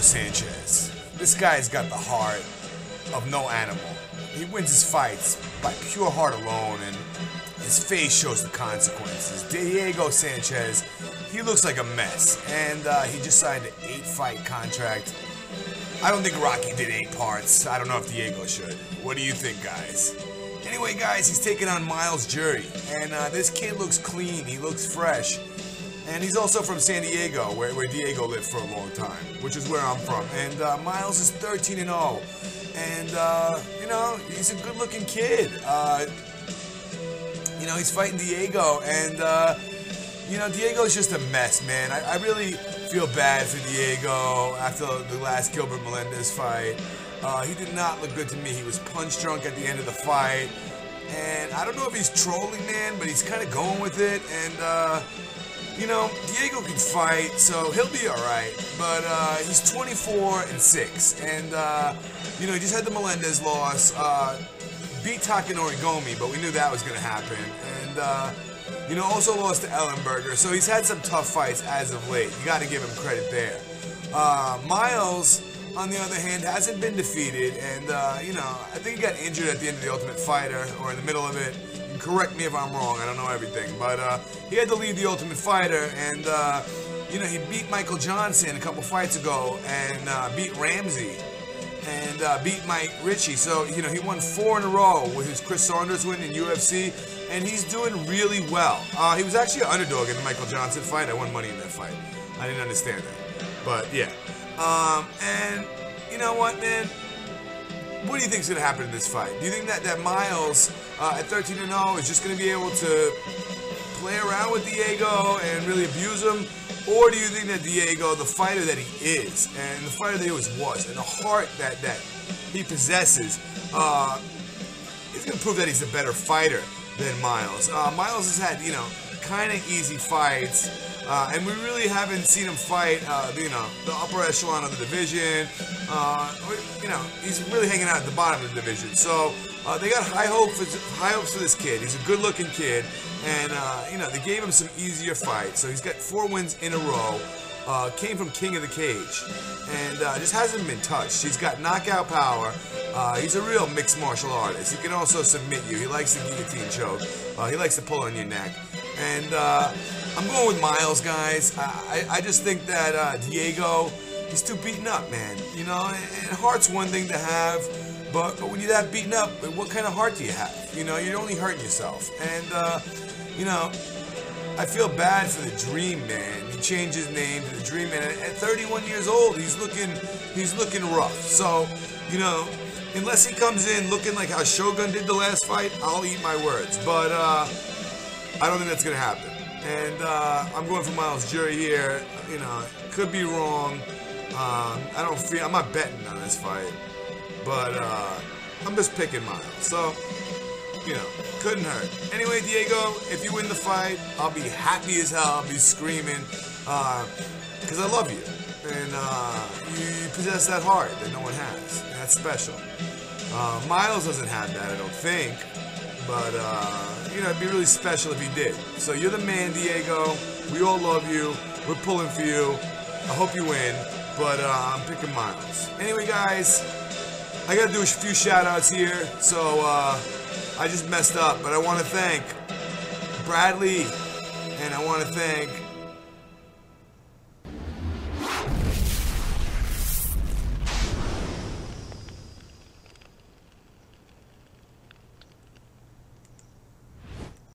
Sanchez. This guy's got the heart of no animal. He wins his fights by pure heart alone, and his face shows the consequences. Diego Sanchez, he looks like a mess, and he just signed an 8-fight contract. I don't think Rocky did 8 parts. I don't know if Diego should. What do you think, guys? Anyway, guys, he's taking on Myles Jury, and this kid looks clean. He looks fresh. And he's also from San Diego, where Diego lived for a long time, which is where I'm from. And Myles is 13-0. And, you know, he's a good-looking kid. You know, he's fighting Diego. And, you know, Diego's just a mess, man. I really feel bad for Diego after the last Gilbert Melendez fight. He did not look good to me. He was punch drunk at the end of the fight. And I don't know if he's trolling, man, but he's kind of going with it. And, you know, Diego can fight, so he'll be all right. But he's 24-6, and you know, he just had the Melendez loss. Beat Takanori Gomi, but we knew that was going to happen. And you know, also lost to Ellenberger. So he's had some tough fights as of late. You got to give him credit there. Myles, on the other hand, hasn't been defeated, and you know, I think he got injured at the end of The Ultimate Fighter, or in the middle of it. Correct me if I'm wrong, I don't know everything, but he had to leave The Ultimate Fighter, and you know, he beat Michael Johnson a couple fights ago, and beat Ramsey, and beat Mike Ritchie. So, you know, he won 4 in a row with his Chris Saunders win in UFC, and he's doing really well. He was actually an underdog in the Michael Johnson fight. I won money in that fight. I didn't understand that, but yeah. And you know what, man? What do you think is going to happen in this fight? Do you think that Myles at 13-0 is just going to be able to play around with Diego and really abuse him? Or do you think that Diego, the fighter that he is, and the fighter that he always was, and the heart that he possesses, is going to prove that he's a better fighter than Myles? Myles has had, you know, kind of easy fights, and we really haven't seen him fight, you know, the upper echelon of the division. You know, he's really hanging out at the bottom of the division. So they got high hopes for this kid. He's a good-looking kid, and you know, they gave him some easier fights. So he's got 4 wins in a row. Came from King of the Cage, and just hasn't been touched. He's got knockout power. He's a real mixed martial artist. He can also submit you. He likes the guillotine choke. He likes to pull on your neck. And I'm going with Myles, guys. I just think that Diego, he's too beaten up, man. You know, and heart's one thing to have, but when you're that beaten up, what kind of heart do you have? You know, you're only hurting yourself. And, you know, I feel bad for the Dream Man. He changed his name to the Dream Man. At 31 years old, he's looking rough. So, you know, unless he comes in looking like how Shogun did the last fight, I'll eat my words. But I don't think that's gonna happen. And I'm going for Myles Jury here. You know, could be wrong. I'm not betting on this fight, but I'm just picking Myles. So, you know, couldn't hurt. Anyway, Diego, if you win the fight, I'll be happy as hell. I'll be screaming, because I love you. And you possess that heart that no one has. And that's special. Myles doesn't have that, I don't think. But, you know, it'd be really special if he did. So you're the man, Diego. We all love you. We're pulling for you. I hope you win. But I'm picking Myles. Anyway, guys, I got to do a few shout-outs here. So, I just messed up, but I want to thank Bradley, and I want to thank